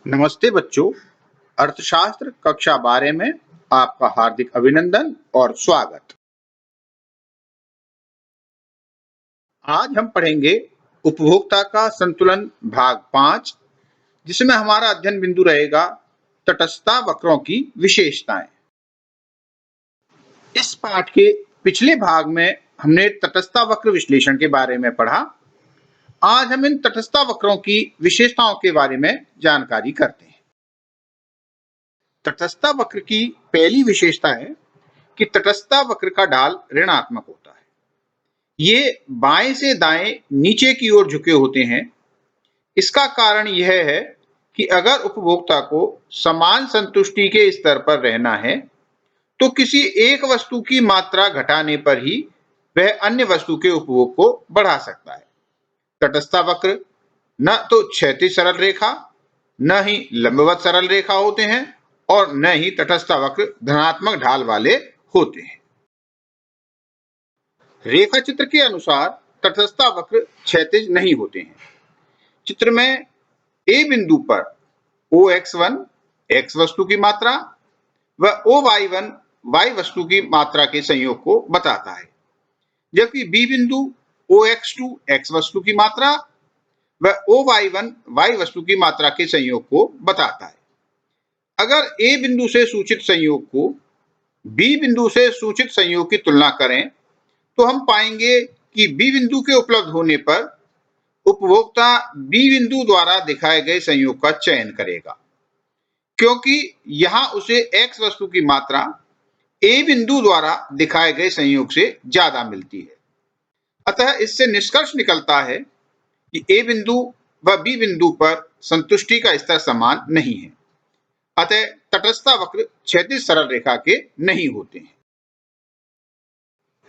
नमस्ते बच्चों। अर्थशास्त्र कक्षा 12 में आपका हार्दिक अभिनंदन और स्वागत। आज हम पढ़ेंगे उपभोक्ता का संतुलन भाग 5, जिसमें हमारा अध्ययन बिंदु रहेगा तटस्थता वक्रों की विशेषताएं। इस पाठ के पिछले भाग में हमने तटस्थता वक्र विश्लेषण के बारे में पढ़ा। आज हम इन तटस्थता वक्रों की विशेषताओं के बारे में जानकारी करते हैं। तटस्थता वक्र की पहली विशेषता है कि तटस्थता वक्र का ढाल ऋणात्मक होता है। ये बाएं से दाएं नीचे की ओर झुके होते हैं। इसका कारण यह है कि अगर उपभोक्ता को समान संतुष्टि के स्तर पर रहना है तो किसी एक वस्तु की मात्रा घटाने पर ही वह अन्य वस्तु के उपभोग को बढ़ा सकता है। तटस्थता वक्र न तो क्षैतिज सरल रेखा, न ही लंबवत सरल रेखा होते हैं और न ही तटस्थता वक्र धनात्मक ढाल वाले होते हैं। रेखा चित्र के अनुसार तटस्थता वक्र क्षैतिज नहीं होते हैं। चित्र में ए बिंदु पर OX1 x वस्तु की मात्रा व OY1 y वस्तु की मात्रा के संयोग को बताता है, जबकि बी बिंदु OX2 x वस्तु की मात्रा व OY1 y वस्तु की मात्रा के संयोग को बताता है। अगर ए बिंदु से सूचित संयोग को बी बिंदु से सूचित संयोग की तुलना करें तो हम पाएंगे कि बी बिंदु के उपलब्ध होने पर उपभोक्ता बी बिंदु द्वारा दिखाए गए संयोग का चयन करेगा, क्योंकि यहां उसे एक्स वस्तु की मात्रा ए बिंदु द्वारा दिखाए गए संयोग से ज्यादा मिलती है। अतः इससे निष्कर्ष निकलता है कि ए बिंदु व बी बिंदु पर संतुष्टि का स्तर समान नहीं है। अतः तटस्थता वक्र क्षैतिज सरल रेखा के नहीं होते हैं।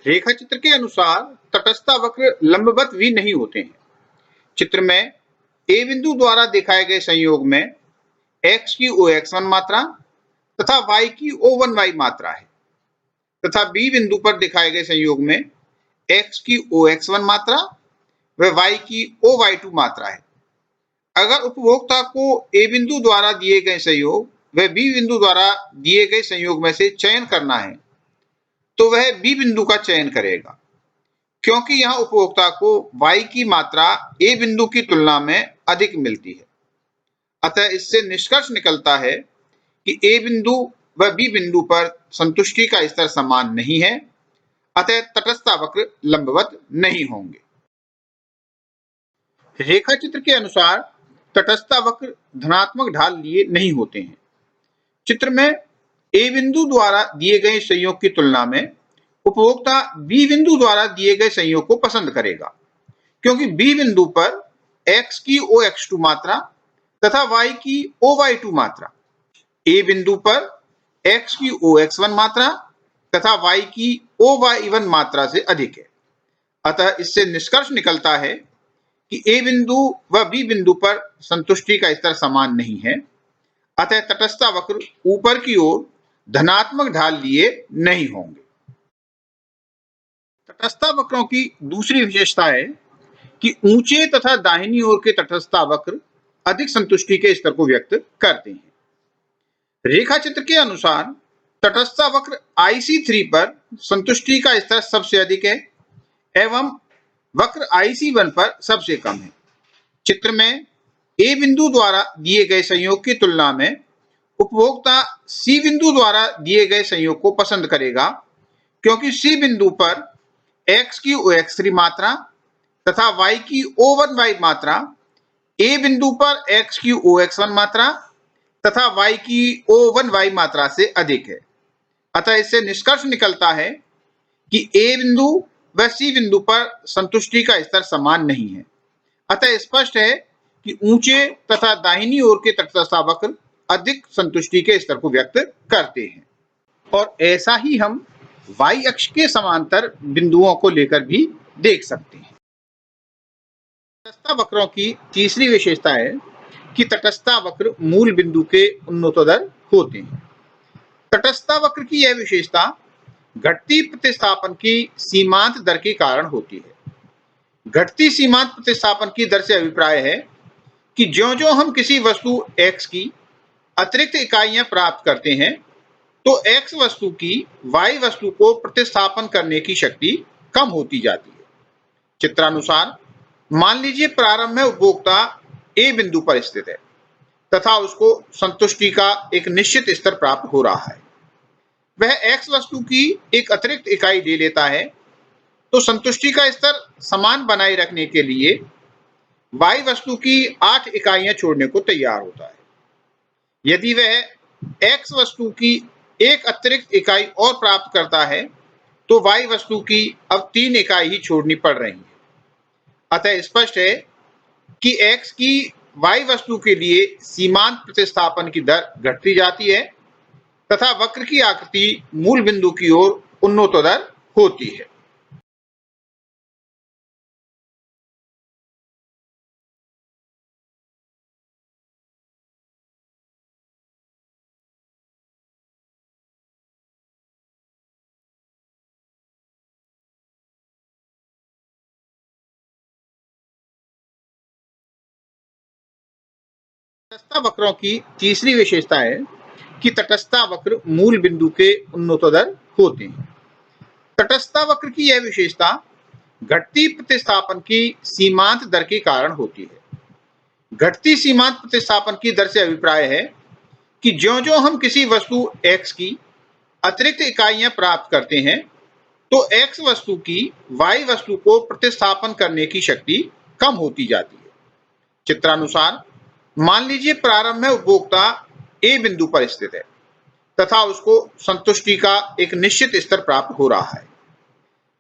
रेखा चित्र के अनुसार तटस्थता वक्र लंबवत भी नहीं होते हैं। चित्र में ए बिंदु द्वारा दिखाए गए संयोग में x की OX1 मात्रा तथा y की O1y मात्रा है, तथा बी बिंदु पर दिखाए गए संयोग में x की OX1 मात्रा व y की OY2 मात्रा है। अगर उपभोक्ता को ए बिंदु द्वारा दिए गए संयोग व बी बिंदु द्वारा दिए गए संयोग में से चयन करना है तो वह बी बिंदु का चयन करेगा, क्योंकि यहां उपभोक्ता को y की मात्रा ए बिंदु की तुलना में अधिक मिलती है। अतः इससे निष्कर्ष निकलता है कि ए बिंदु व बी बिंदु पर संतुष्टि का स्तर समान नहीं है। अतः तटस्थता वक्र लंबवत नहीं होंगे। रेखा चित्र के अनुसार तटस्थता वक्र धनात्मक ढाल लिए नहीं होते हैं। चित्र में ए बिंदु द्वारा दिए गए संयोग की तुलना में उपभोक्ता बी बिंदु द्वारा दिए गए संयोग को पसंद करेगा, क्योंकि बी बिंदु पर x की OX2 मात्रा तथा y की OY2 मात्रा ए बिंदु पर x की OX1 मात्रा तथा y की OY1 मात्रा से अधिक है। अतः इससे निष्कर्ष निकलता है कि ए बिंदु व बी बिंदु पर संतुष्टि का स्तर समान नहीं है। अतः तटस्थता वक्र ऊपर की ओर धनात्मक ढाल लिए नहीं होंगे। तटस्थता वक्रों की दूसरी विशेषता है कि ऊंचे तथा दाहिनी ओर के तटस्थता वक्र अधिक संतुष्टि के स्तर को व्यक्त करते हैं। रेखा चित्र के अनुसार तटस्थता वक्र IC3 पर संतुष्टि का स्तर सबसे अधिक है एवं वक्र IC1 पर सबसे कम है। चित्र में ए बिंदु द्वारा दिए गए संयोग की तुलना में उपभोक्ता सी बिंदु द्वारा दिए गए संयोग को पसंद करेगा, क्योंकि सी बिंदु पर x की OX3 मात्रा तथा y की O1y मात्रा ए बिंदु पर x की OX1 मात्रा तथा y की O1y मात्रा से अधिक है। अतः इससे निष्कर्ष निकलता है कि ए बिंदु व सी बिंदु पर संतुष्टि का स्तर समान नहीं है। अतः स्पष्ट है कि ऊंचे तथा दाहिनी ओर के तटस्थता वक्र अधिक संतुष्टि के स्तर को व्यक्त करते हैं। और ऐसा ही हम y अक्ष के समांतर बिंदुओं को लेकर भी देख सकते हैं। तटस्थता वक्रों की तीसरी विशेषता है कि तटस्थता वक्र मूल बिंदु के उन्नतोत्तर होते हैं। तटस्थता वक्र की यह विशेषता घटती प्रतिस्थापन की सीमांत दर के कारण होती है। घटती सीमांत प्रतिस्थापन की दर से अभिप्राय है कि ज्यों-ज्यों हम किसी वस्तु x की अतिरिक्त इकाइयां प्राप्त करते हैं, तो x वस्तु की y वस्तु को प्रतिस्थापन करने की शक्ति कम होती जाती है। चित्रानुसार मान लीजिए प्रारंभ में उपभोक्ता A बिंदु पर स्थित है तथा उसको संतुष्टि का एक निश्चित स्तर प्राप्त हो रहा है। वह x वस्तु की एक अतिरिक्त इकाई ले लेता है, तो संतुष्टि का स्तर समान बनाए रखने के लिए y वस्तु की 8 इकाइयां छोड़ने को तैयार होता है। यदि वह x वस्तु की एक अतिरिक्त इकाई और प्राप्त करता है, तो y वस्तु की अब 3 इकाई ही छोड़नी पड़ रही है। अतः स्पष्ट है कि x की y वस्तु के लिए सीमांत प्रतिस्थापन की दर घटती जाती है तथा वक्र की आकृति मूल बिंदु की ओर उन्नतोदर होती है। तटस्थ वक्रों की तीसरी विशेषता है कि तटस्थ वक्र मूल बिंदु के उन्नतोदर होते हैं। तटस्थ वक्र की यह विशेषता घटती प्रतिस्थापन की सीमांत दर के कारण होती है। घटती सीमांत प्रतिस्थापन की दर से अभिप्राय है कि ज्यों-ज्यों हम किसी वस्तु x की अतिरिक्त इकाइयां प्राप्त करते हैं, तो x वस्तु की y वस्तु को प्रतिस्थापन करने की शक्ति कम होती जाती है। चित्रानुसार मान लीजिए प्रारंभ में उपभोक्ता A बिंदु पर स्थित है तथा उसको संतुष्टि का एक निश्चित स्तर प्राप्त हो रहा है।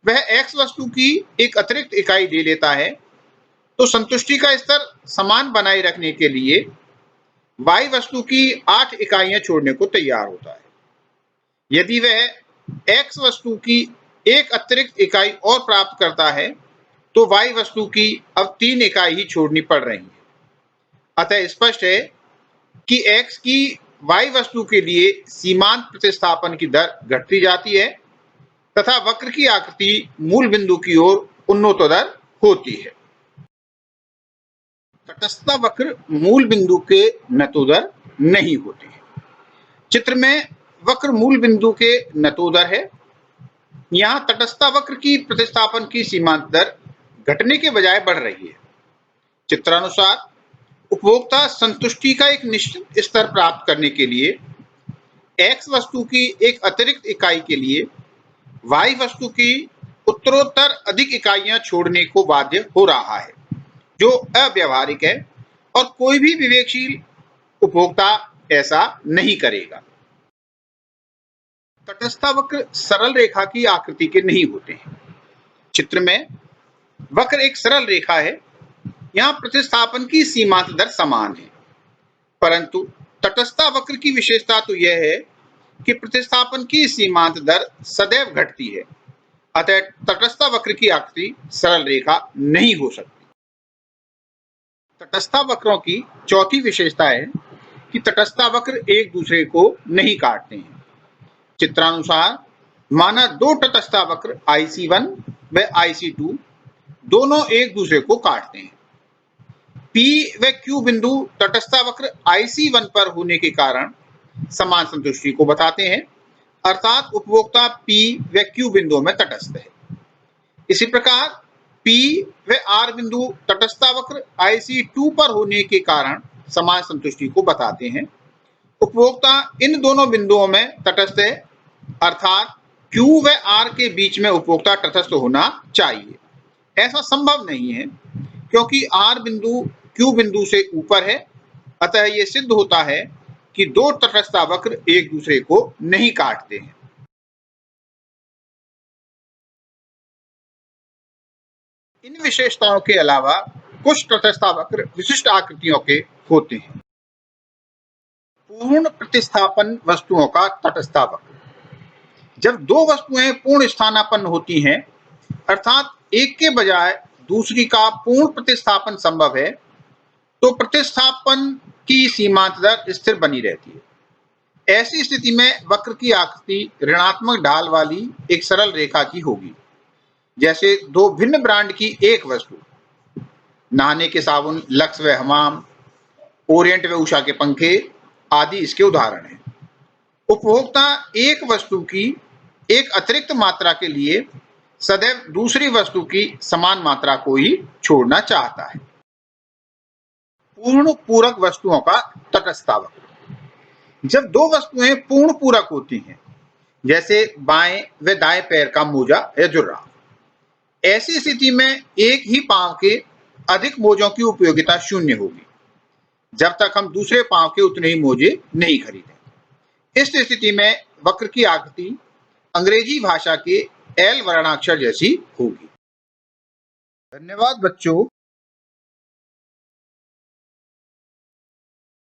वह x वस्तु की एक अतिरिक्त इकाई ले लेता है, तो संतुष्टि का स्तर समान बनाए रखने के लिए y वस्तु की 8 इकाइयां छोड़ने को तैयार होता है। यदि वह x वस्तु की एक अतिरिक्त इकाई और प्राप्त करता है, तो y वस्तु की अब 3 इकाई ही छोड़नी पड़ रही है। अतः स्पष्ट है कि x की y वस्तु के लिए सीमांत प्रतिस्थापन की दर घटती जाती है तथा वक्र की आकृति मूल बिंदु की ओर उन्नतोदर होती है। तटस्थ वक्र मूल बिंदु के नतोदर नहीं होते हैं। चित्र में वक्र मूल बिंदु के नतोदर है। यहां तटस्थ वक्र की प्रतिस्थापन की सीमांत दर घटने के बजाय बढ़ रही है। चित्रानुसार उपभोक्ता संतुष्टि का एक निश्चित स्तर प्राप्त करने के लिए x वस्तु की एक अतिरिक्त इकाई के लिए y वस्तु की उत्तरोत्तर अधिक इकाइयां छोड़ने को बाध्य हो रहा है, जो अव्यावहारिक है और कोई भी विवेकशील उपभोक्ता ऐसा नहीं करेगा। तटस्थ वक्र सरल रेखा की आकृति के नहीं होते हैं। चित्र में वक्र एक सरल रेखा है। यहाँ प्रतिस्थापन की सीमांत दर समान है, परंतु तटस्थ वक्र की विशेषता तो यह है कि प्रतिस्थापन की सीमांत दर सदैव घटती है। अतः तटस्थ वक्र की आकृति सरल रेखा नहीं हो सकती। तटस्थ वक्रों की चौथी विशेषता है कि तटस्थ वक्र एक दूसरे को नहीं काटते हैं। चित्रानुसार माना दो तटस्थ वक्र IC1 व IC2 दोनों एक दूसरे को काटते हैं। P व Q बिंदु तटस्थ वक्र IC1 पर होने के कारण समान संतुष्टि को बताते हैं, अर्थात उपभोक्ता P व Q बिंदुओं में तटस्थ है। इसी प्रकार P व R बिंदु तटस्थ वक्र IC2 पर होने के कारण समान संतुष्टि को बताते हैं। उपभोक्ता इन दोनों बिंदुओं में तटस्थ है, अर्थात Q व R के बीच में उपभोक्ता तटस्थ होना चाहिए। ऐसा संभव नहीं है क्योंकि R बिंदु Q बिंदु से ऊपर है। अतः यह सिद्ध होता है कि दो तटस्थ वक्र एक दूसरे को नहीं काटते हैं। इन विशेषताओं के अलावा कुछ तटस्थ वक्र विशिष्ट आकृतियों के होते हैं। पूर्ण प्रतिस्थापन वस्तुओं का तटस्थ वक्र। जब दो वस्तुएं पूर्ण स्थानापन्न होती हैं, अर्थात एक के बजाय दूसरी का पूर्ण प्रतिस्थापन संभव है, तो प्रतिस्थापन की सीमांत दर स्थिर बनी रहती है। ऐसी स्थिति में वक्र की आकृति ऋणात्मक ढाल वाली एक सरल रेखा की होगी, जैसे दो भिन्न ब्रांड की एक वस्तु, नहाने के साबुन लक्स व हमाम ओरिएंट व उषा के पंखे आदि इसके उदाहरण हैं। उपभोक्ता एक वस्तु की एक अतिरिक्त मात्रा के लिए सदैव दूसरी वस्तु की समान मात्रा को ही छोड़ना चाहता है। पूर्ण पूरक वस्तुओं का तटस्थतावक्र। जब दो वस्तुएं पूर्ण पूरक होती हैं, जैसे बाएं व दाएं पैर का मोजा या जुर्राब, ऐसी स्थिति में एक ही पांव के अधिक मोजों की उपयोगिता शून्य होगी जब तक हम दूसरे पांव के उतने ही मोजे नहीं खरीदें। इस स्थिति में वक्र की आकृति अंग्रेजी भाषा के एल वर्णाक्षर जैसी होगी। धन्यवाद बच्चों।